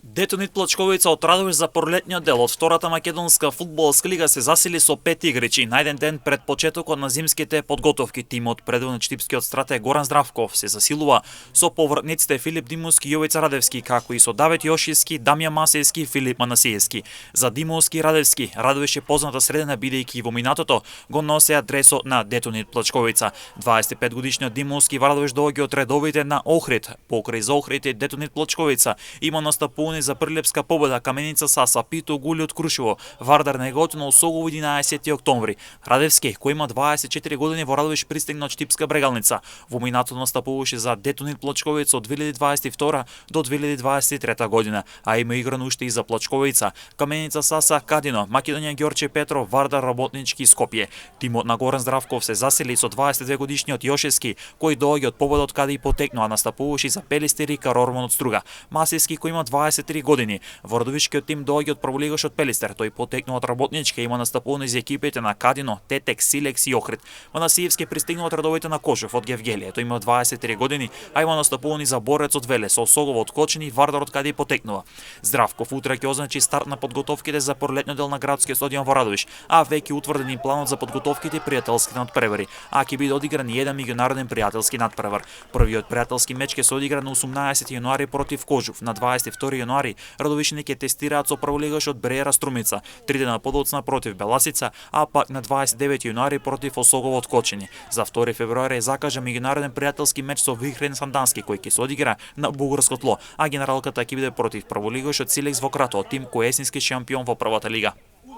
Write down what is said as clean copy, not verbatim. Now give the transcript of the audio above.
Детонит Плачковица од Радовиш за пролетниот дел од втората македонска фудбалска лига се засили со 5 играчи. Најден ден пред почетокот на зимските подготовки, тимот предводен штипскиот стратег Горан Здравков се засилува со повратниците Филип Димовски и Јовица Радевски, како и со Давид Јошиевски, Дамјан Масеевски и Филип Манасиевски. За Димовски и Радевски, Радовиш е позната средина бидејќи во минатото го носеа дресот на Детонит Плачковица. 25 годишниот Димовски во Радовиш доаѓа од редовите на Охрид. Покрај за Охрид и Детонит Плачковица има настапување за прилепска победа Каменица Саса, Пито Гули од Крушево, Вардар Неготино Осогово 11 октомври. Радевски, кој има 24 години во Радовиш, пристигна од Штипска Брегалница. Во минатото настапуваше за Детонит Плачковица од 2022 до 2023 година, а има играно уште и за Плачковица, Каменица Саса, Кадино, Македонија Ѓорче Петров, Вардар Работнички и Скопје. Тимот на Горан Здравков се засели со 22 годишниот Јошевски, кој доаѓа од победа од каде и потекнува, настапуваше за Пелистер и Карорман од Струга. Масевски, кој има 23 години. Во Радовишкиот тим доаѓа од прволигашот Пелистер, тој потекнува од Работничка, има настапување за екипите на Кадино, Тетек, Силекс и Охрид. Манасиевски пристигнува од редовите на Кошев од Гевгелија, тој има 23 години, а има настапување за Борец од Велес, Осогово од Кочини, Вардар од каде и потекнува. Здравков утре ќе означи старт на подготовките за пролетниот дел на градскиот стадион во Радовиш, а веќе утврден и планот за подготовките и пријателските надпревари, а ќе биде одигран и еден меѓународен пријателски надпревар. Првиот пријателски меч ќе се одигра на 18 јануари против Кожув, на 22 јануари Радовишани ќе тестираат со прволигашот Бреера Струмица, 3 дена подоцна против Беласица, а пак на 29 јануари против Осогово од Кочини. За 2 февруари е закажан меѓународен пријателски меч со Вихрен Сандански, кој ќе се одигра на бугарско тло, а генералката ќе биде против прволигашот Силекс во Кратово, тим кој е есенски шампион во првата лига.